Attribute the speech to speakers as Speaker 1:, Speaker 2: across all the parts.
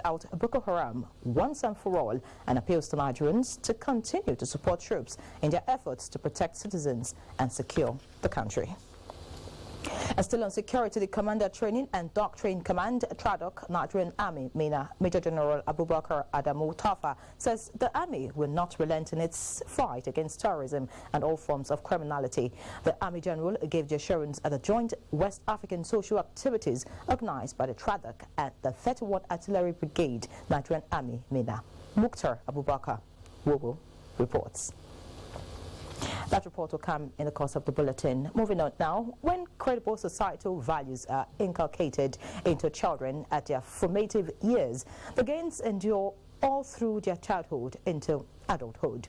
Speaker 1: out Boko Haram once and for all and appeals to Nigerians to continue to support troops in their efforts to protect citizens and secure the country. And still on security, the Commander Training and Doctrine Command, TRADOC, Nigerian Army, MENA, Major General Abubakar Adamu Tafa, says the Army will not relent in its fight against terrorism and all forms of criminality. The Army General gave the assurance at the joint West African social activities organized by the TRADOC at the 31 Artillery Brigade, Nigerian Army, MENA. Mukhtar Abubakar Wobo reports. That report will come in the course of the bulletin. Moving on now, when credible societal values are inculcated into children at their formative years, the gains endure all through their childhood into adulthood.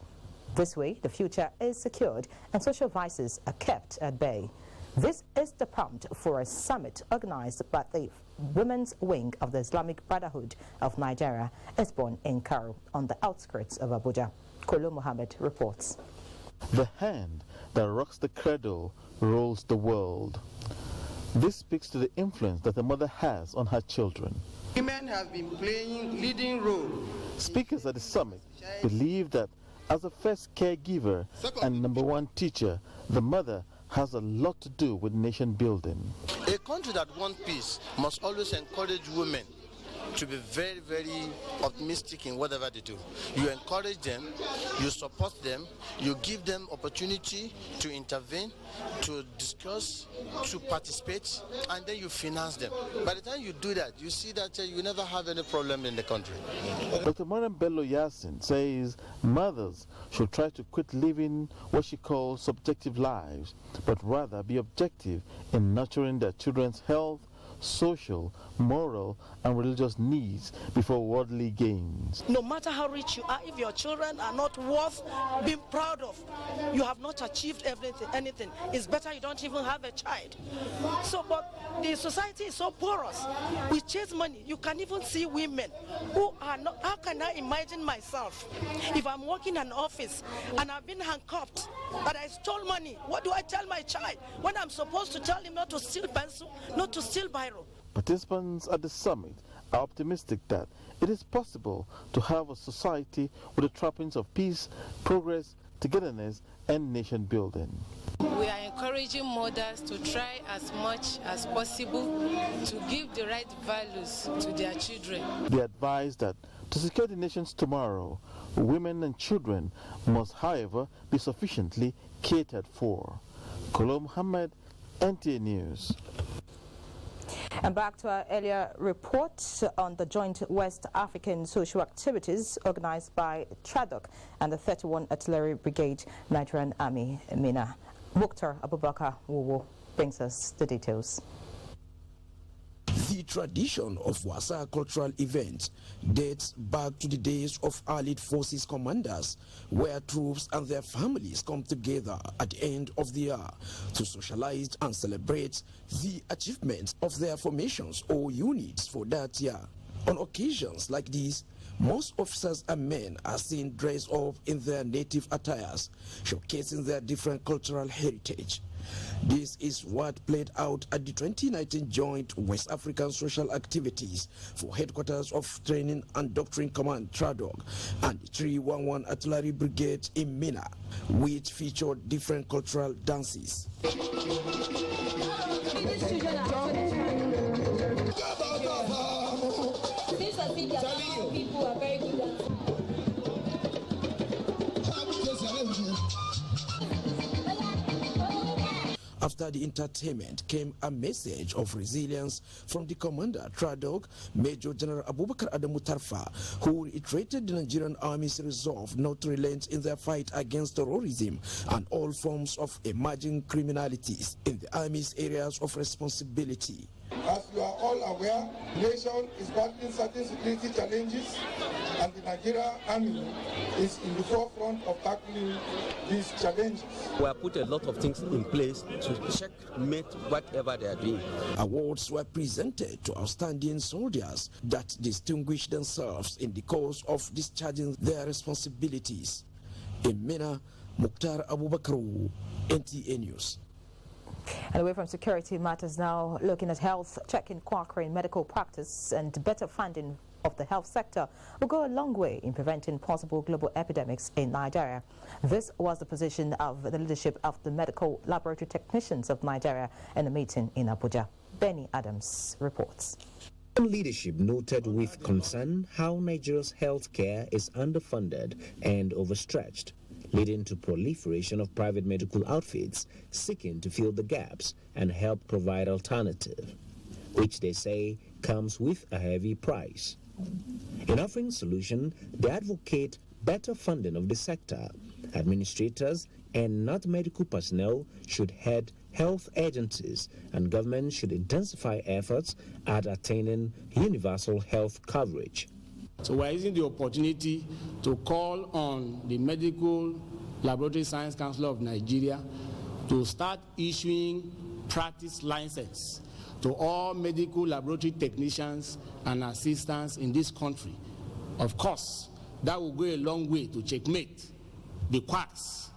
Speaker 1: This way, the future is secured and social vices are kept at bay. This is the prompt for a summit organized by the Women's Wing of the Islamic Brotherhood of Nigeria, Esbon in Karo, on the outskirts of Abuja. Kolo Mohammed reports.
Speaker 2: The hand that rocks the cradle rolls the world. This speaks to the influence that a mother has on her children.
Speaker 3: Women have been playing leading role.
Speaker 2: Speakers at the summit believe that as a first caregiver and #1 teacher, the mother has a lot to do with nation building.
Speaker 4: A country that wants peace must always encourage women to be very, very optimistic in whatever they do. You encourage them, you support them, you give them opportunity to intervene, to discuss, to participate, and then you finance them. By the time you do that, you see that you never have any problem in the country.
Speaker 2: Dr. Mariam Bello Yasin says mothers should try to quit living what she calls subjective lives, but rather be objective in nurturing their children's health, social, moral, and religious needs before worldly gains.
Speaker 5: No matter how rich you are, if your children are not worth being proud of, you have not achieved anything. It's better you don't even have a child. So, but the society is so porous. We chase money. You can even see women who are not. How can I imagine myself if I'm working in an office and I've been handcuffed, but I stole money? What do I tell my child when I'm supposed to tell him not to steal pencil, not to steal biro?
Speaker 2: Participants at the summit are optimistic that it is possible to have a society with the trappings of peace, progress, togetherness, and nation building.
Speaker 6: We are encouraging mothers to try as much as possible to give the right values to their children.
Speaker 2: They advise that to secure the nation's tomorrow, women and children must, however, be sufficiently catered for. Kolo Muhammad, NTA News.
Speaker 1: And back to our earlier report on the joint West African social activities organized by TRADOC and the 31 Artillery Brigade, Nigerian Army, MENA. Mukhtar Abubakar Wowo brings us the details.
Speaker 7: The tradition of Wasa cultural event dates back to the days of Allied Forces commanders, where troops and their families come together at the end of the year to socialize and celebrate the achievements of their formations or units for that year. On occasions like these, most officers and men are seen dressed up in their native attires, showcasing their different cultural heritage. This is what played out at the 2019 Joint West African Social Activities for Headquarters of Training and Doctrine Command TRADOC and the 311 Artillery Brigade in MENA, which featured different cultural dances. People are very good at After the entertainment came a message of resilience from the commander, TRADOC, Major General Abubakar Adamu Tafa, who reiterated the Nigerian Army's resolve not to relent in their fight against terrorism and all forms of emerging criminalities in the Army's areas of responsibility.
Speaker 8: As you are all aware, the nation is battling certain security challenges, and the Nigerian Army is in the forefront of tackling these challenges.
Speaker 9: We have put a lot of things in place to checkmate whatever they are doing.
Speaker 7: Awards were presented to outstanding soldiers that distinguished themselves in the course of discharging their responsibilities. In MENA, Mukhtar Abubakar, NTA News.
Speaker 1: And away from security matters now, looking at health, checking quackery in medical practice and better funding of the health sector will go a long way in preventing possible global epidemics in Nigeria. This was the position of the leadership of the Medical Laboratory Technicians of Nigeria in a meeting in Abuja. Benny Adams reports.
Speaker 10: Leadership noted with concern how Nigeria's healthcare is underfunded and overstretched, leading to proliferation of private medical outfits seeking to fill the gaps and help provide alternative, which they say comes with a heavy price. In offering solution, they advocate better funding of the sector. Administrators and not medical personnel should head health agencies, and government should intensify efforts at attaining universal health coverage.
Speaker 11: So we're using the opportunity to call on the Medical Laboratory Science Council of Nigeria to start issuing practice license to all medical laboratory technicians and assistants in this country. Of course, that will go a long way to checkmate the quacks.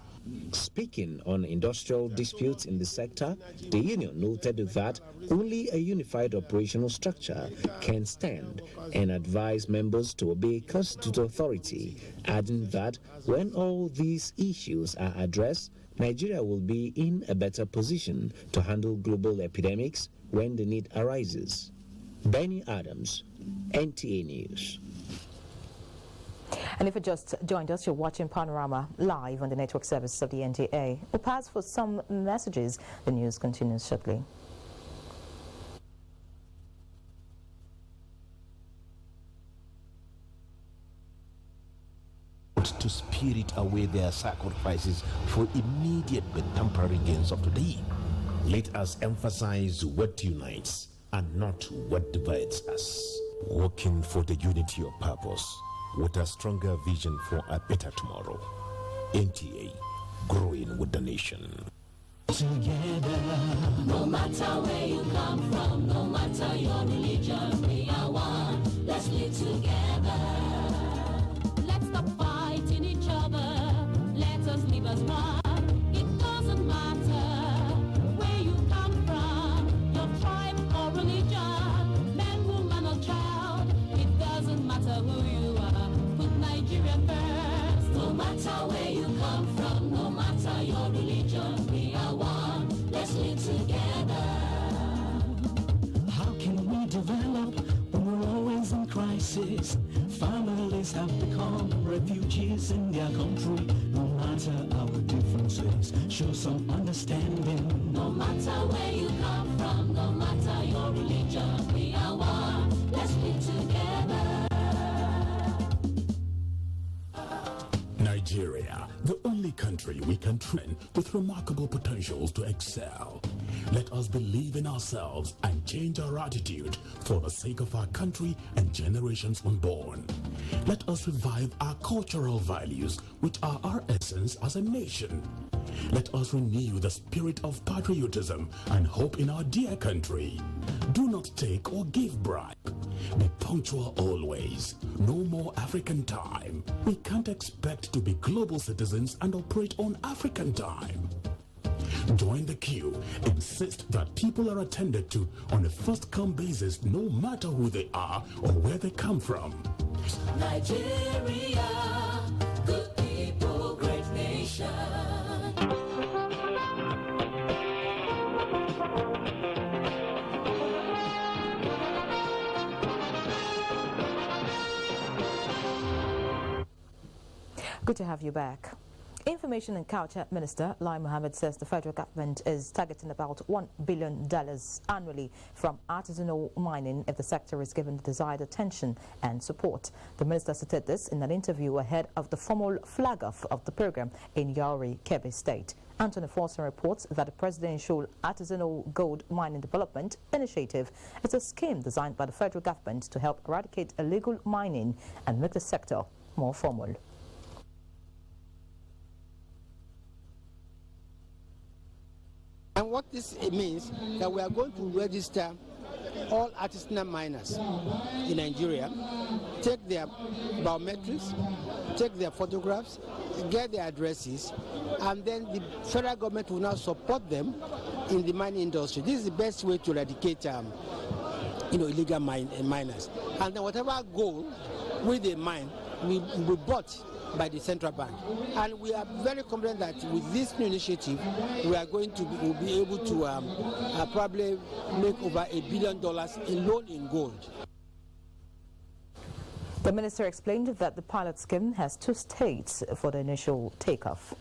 Speaker 10: Speaking on industrial disputes in the sector, the union noted that only a unified operational structure can stand and advise members to obey constitutional authority, adding that when all these issues are addressed, Nigeria will be in a better position to handle global epidemics when the need arises. Benny Adams, NTA News.
Speaker 1: And if you just joined us, you're watching Panorama live on the network service of the NTA. We'll pass for some messages. The news continues shortly.
Speaker 12: To spirit away their sacrifices for immediate but temporary gains of today.
Speaker 13: Let us emphasize what unites and not what divides us.
Speaker 12: Working for the unity of purpose with a stronger vision for a better tomorrow. NTA, growing with the nation.
Speaker 14: Together, no matter where you come from, no matter your religion, we are one. Let's live together. Let's stop fighting each other. Let us live as one. It doesn't matter where you come from, your tribe or religion, man, woman or child. It doesn't matter who you are. Put Nigeria first. No matter where you come from, no matter your religion, we are one. Let's live together.
Speaker 15: How can we develop when we're always in crisis? Families have become refugees in their country. No matter our differences, show some understanding.
Speaker 14: No matter where you come from, no matter your religion, we are one. Let's live together.
Speaker 13: Nigeria, the only country we can train with remarkable potentials to excel. Let us believe in ourselves and change our attitude for the sake of our country and generations unborn. Let us revive our cultural values, which are our essence as a nation. Let us renew the spirit of patriotism and hope in our dear country. Do not take or give bribe. Be punctual always. No more African time. We can't expect to be global citizens and operate on African time. Join the queue. Insist that people are attended to on a first-come basis, no matter who they are or where they come from.
Speaker 14: Nigeria, good people, great nation.
Speaker 1: Good to have you back. Information and Culture Minister Lai Mohammed says the federal government is targeting about $1 billion annually from artisanal mining if the sector is given the desired attention and support. The minister stated this in an interview ahead of the formal flag-off of the program in Yauri, Kebbi State. Anthony Forson reports that the Presidential Artisanal Gold Mining Development Initiative is a scheme designed by the federal government to help eradicate illegal mining and make the sector more formal.
Speaker 16: And what this means that we are going to register all artisanal miners in Nigeria, take their biometrics, take their photographs, get their addresses, and then the federal government will now support them in the mining industry. This is the best way to eradicate illegal miners. And then whatever gold with the mine will be bought by the central bank. And we are very confident that with this new initiative, we are going to be able to probably make over $1 billion alone in gold.
Speaker 1: The minister explained that the pilot scheme has 2 states for the initial takeoff.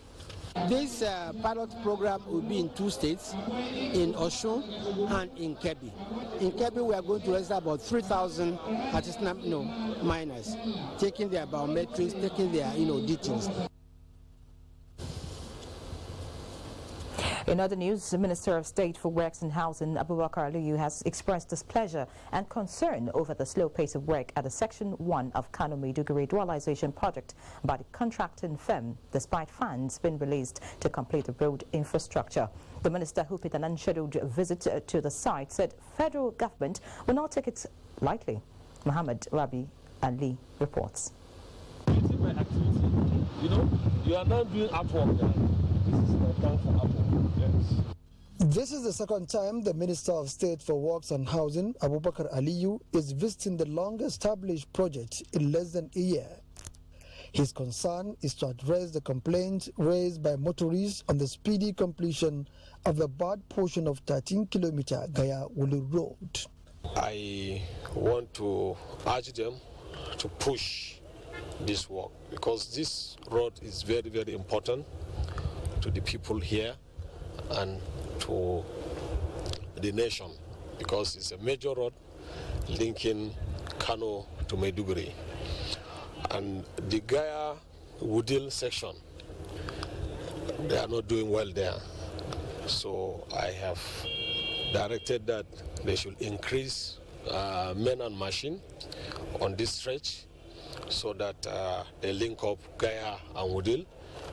Speaker 16: This pilot program will be in 2 states, in Osun and in Kebbi. In Kebbi, we are going to register about 3,000 artisanal miners, taking their biometrics, taking their details.
Speaker 1: In other news, the Minister of State for Works and Housing, Abubakar Aliyu, has expressed displeasure and concern over the slow pace of work at the Section 1 of Kano Maiduguri dualization project by the contracting firm, despite funds being released to complete the road infrastructure. The minister, who paid an unscheduled visit to the site, said federal government will not take it lightly. Muhammad Rabi Ali reports.
Speaker 17: You are not doing artwork there. This is not done for artwork. Yes.
Speaker 18: This is the second time the Minister of State for Works and Housing, Abubakar Aliyu, is visiting the long-established project in less than a year. His concern is to address the complaints raised by motorists on the speedy completion of the bad portion of 13-kilometer Gaya-Wulu Road.
Speaker 17: I want to urge them to push this work because this road is very, very important to the people here and to the nation because it's a major road linking Kano to Maiduguri. And the Gaya-Wudil section, they are not doing well there. So I have directed that they should increase men and machine on this stretch so that they link up Gaya and Wudil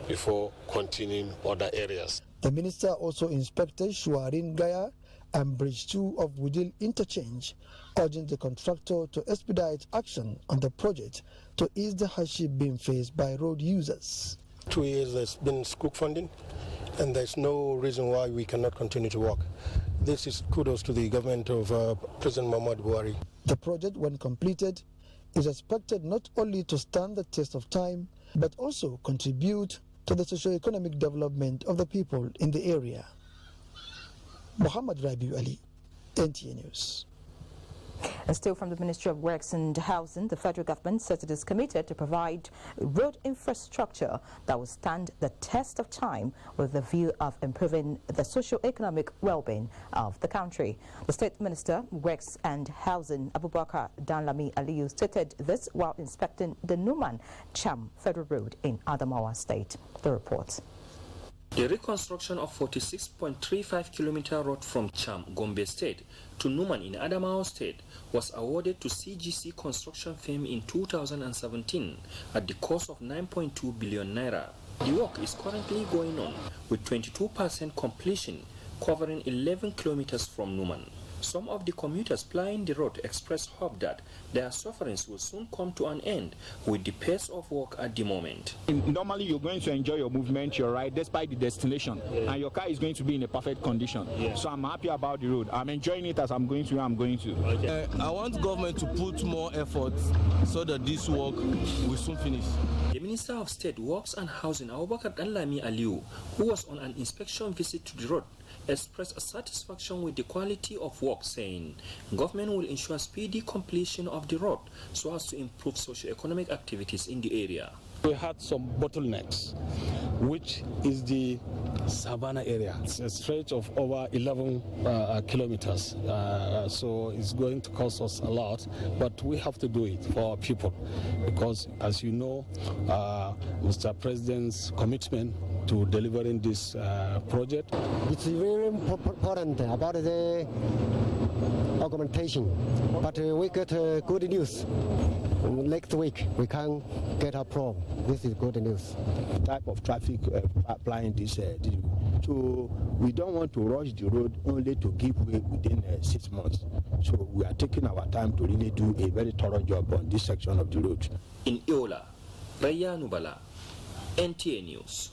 Speaker 17: before continuing other areas.
Speaker 18: The minister also inspected Shuarin Gaya and Bridge 2 of Wudil interchange, urging the contractor to expedite action on the project to ease the hardship being faced by road users.
Speaker 19: 2 years there's been scoop funding and there's no reason why we cannot continue to work. This is kudos to the government of President Muhammad Buhari.
Speaker 18: The project, when completed, is expected not only to stand the test of time, but also contribute to the socio-economic development of the people in the area. Muhammad Rabiu Ali, NTA News.
Speaker 1: And still from the Ministry of Works and Housing, the federal government says it is committed to provide road infrastructure that will stand the test of time with the view of improving the socio-economic well-being of the country. The State Minister, Works and Housing, Abubakar Danlami Aliyu, stated this while inspecting the Numan Cham Federal Road in Adamawa State. The report.
Speaker 20: The reconstruction of 46.35-kilometer road from Cham, Gombe State to Numan in Adamawa State was awarded to CGC construction firm in 2017 at the cost of 9.2 billion naira. The work is currently going on with 22% completion, covering 11 kilometers from Numan. Some of the commuters plying the road expressed hope that their sufferings will soon come to an end with the pace of work at the moment.
Speaker 21: Normally you're going to enjoy your movement, your ride, despite the destination, and your car is going to be in a perfect condition. So I'm happy about the road. I'm enjoying it as I'm going to where I'm going to.
Speaker 22: I want government to put more effort so that this work will soon finish.
Speaker 20: The Minister of State, Works and Housing, Abubakar Danlami Aliyu, who was on an inspection visit to the road, expressed a satisfaction with the quality of work, saying government will ensure speedy completion of the road so as to improve socio-economic activities in the area.
Speaker 22: We had some bottlenecks, which is the Savannah area. It's a stretch of over 11 kilometers, so it's going to cost us a lot, but we have to do it for our people because, as you know, Mr. President's commitment to delivering this project.
Speaker 23: It's very important about the augmentation, but we get good news. Next week we can get a problem. This is good news.
Speaker 24: Type of traffic applying this, so we don't want to rush the road only to give way within 6 months. So we are taking our time to really do a very thorough job on this section of the road.
Speaker 20: In Iola, Raya Nubala, NTA News.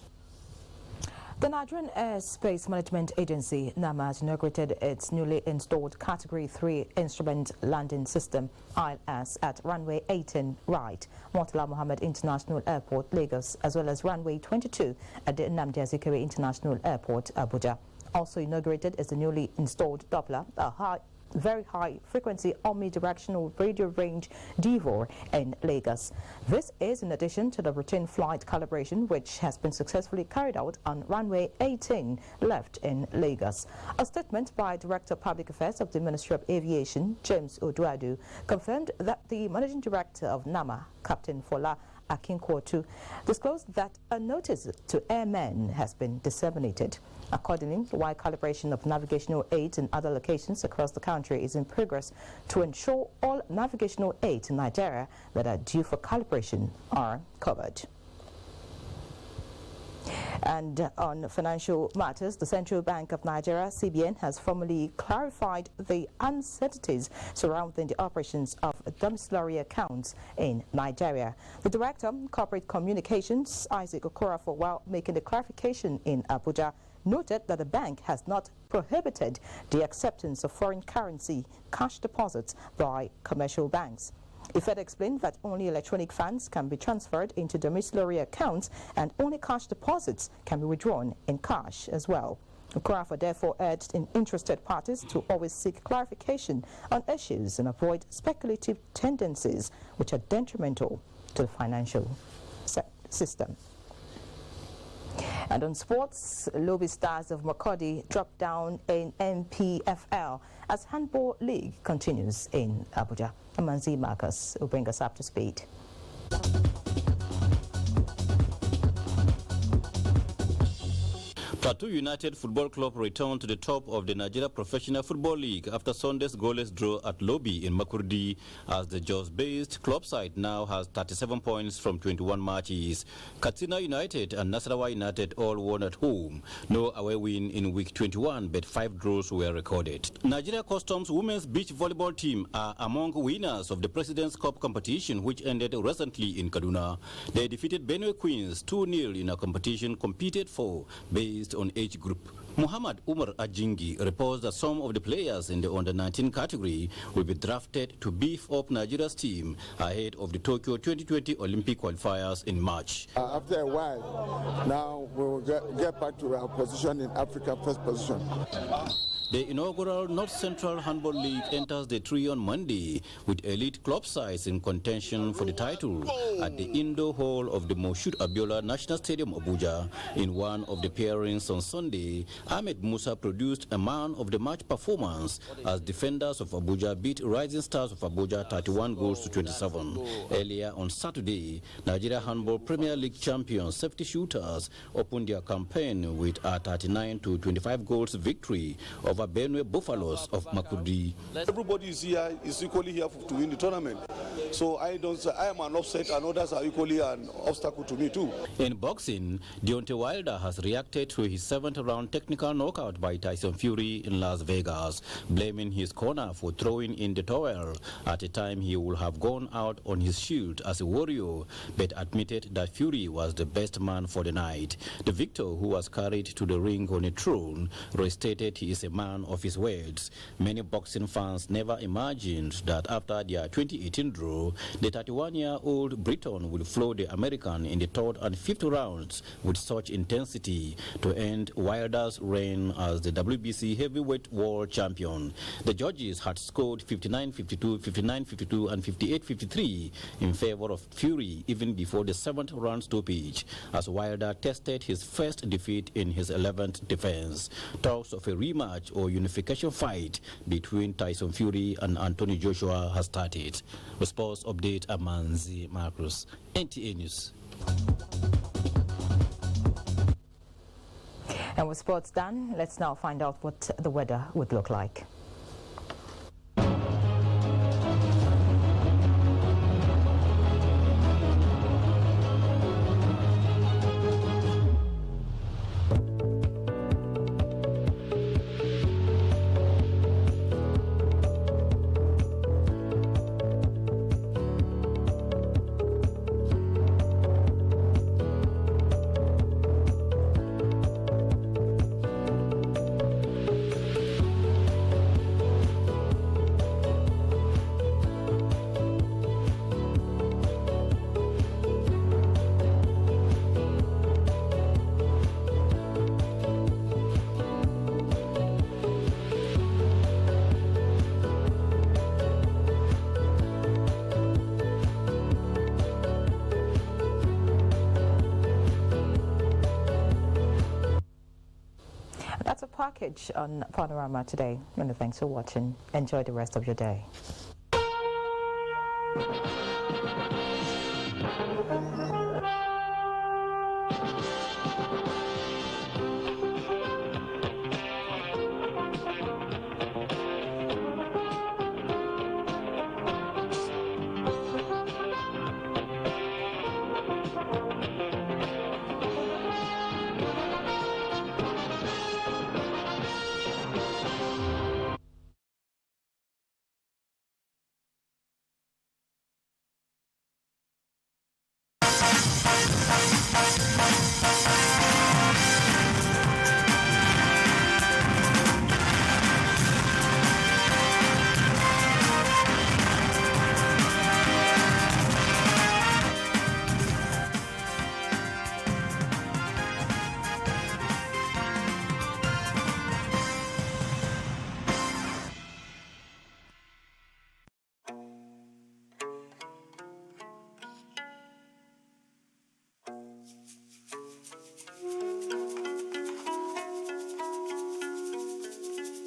Speaker 1: The Nigerian Airspace Management Agency, NAMA, has inaugurated its newly installed Category 3 Instrument Landing System, ILS, at runway 18 right, Murtala Mohammed International Airport, Lagos, as well as runway 22 at the Nnamdi Azikiwe International Airport, Abuja. Also inaugurated is the newly installed Doppler, a very high frequency omnidirectional radio range DVOR in Lagos. This is in addition to the routine flight calibration which has been successfully carried out on runway 18 left in Lagos. A statement by Director of Public Affairs of the Ministry of Aviation, James Oduadu, confirmed that the Managing Director of NAMA, Captain Fola Akinkwotu, disclosed that a notice to airmen has been disseminated. Accordingly, while calibration of navigational aids in other locations across the country is in progress to ensure all navigational aids in Nigeria that are due for calibration are covered. And on financial matters, the Central Bank of Nigeria, CBN, has formally clarified the uncertainties surrounding the operations of domiciliary accounts in Nigeria. The Director of Corporate Communications, Isaac Okorafor, while making the clarification in Abuja, noted that the bank has not prohibited the acceptance of foreign currency cash deposits by commercial banks. He further explained that only electronic funds can be transferred into domiciliary accounts and only cash deposits can be withdrawn in cash as well. Okorafor therefore urged interested parties to always seek clarification on issues and avoid speculative tendencies which are detrimental to the financial system. And on sports, Lobby Stars of Makurdi dropped down in MPFL as Handball League continues in Abuja. Amanzi Marcus will bring us up to speed.
Speaker 3: Plateau United Football Club returned to the top of the Nigeria Professional Football League after Sunday's goalless draw at Lobby in Makurdi, as the Jos-based club side now has 37 points from 21 matches. Katsina United and Nasarawa United all won at home. No away win in week 21, but 5 draws were recorded. Nigeria Customs Women's Beach Volleyball team are among winners of the President's Cup competition, which ended recently in Kaduna. They defeated Benue Queens 2-0 in a competition competed for based on age group. Muhammad Umar Ajingi reports that some of the players in the under-19 category will be drafted to beef up Nigeria's team ahead of the Tokyo 2020 Olympic qualifiers in March.
Speaker 4: After a while, now we will get back to our position in Africa, first position.
Speaker 3: The inaugural North Central Handball League enters the tree on Monday with elite club sides in contention for the title at the indoor hall of the Moshood Abiola National Stadium, Abuja. In one of the pairings on Sunday, Ahmed Musa produced a man of the match performance as defenders of Abuja beat Rising Stars of Abuja 31 goals to 27. Earlier on Saturday, Nigeria Handball Premier League champions Safety Shooters opened their campaign with a 39 to 25 goals victory over Benue Buffaloes of Makurdi.
Speaker 5: Everybody is here, is equally here to win the tournament. So I am an upset and others are equally an obstacle to me too.
Speaker 3: In boxing, Deontay Wilder has reacted to his 7th round technical knockout by Tyson Fury in Las Vegas, blaming his corner for throwing in the towel at a time he would have gone out on his shield as a warrior, but admitted that Fury was the best man for the night. The victor, who was carried to the ring on a throne, restated he is a man of his words. Many boxing fans never imagined that after their 2018 draw, the 31-year-old Briton would floor the American in the 3rd and 5th rounds with such intensity to end Wilder's reign as the WBC heavyweight world champion. The judges had scored 59-52, 59-52 and 58-53 in favor of Fury even before the 7th round stoppage, as Wilder tested his first defeat in his 11th defense. Talks of a rematch or unification fight between Tyson Fury and Anthony Joshua has started. With sports update, Amanzi Marcus, NTA News.
Speaker 1: And with sports done, let's now find out what the weather would look like. package on Panorama today. Many thanks for watching. Enjoy the rest of your day.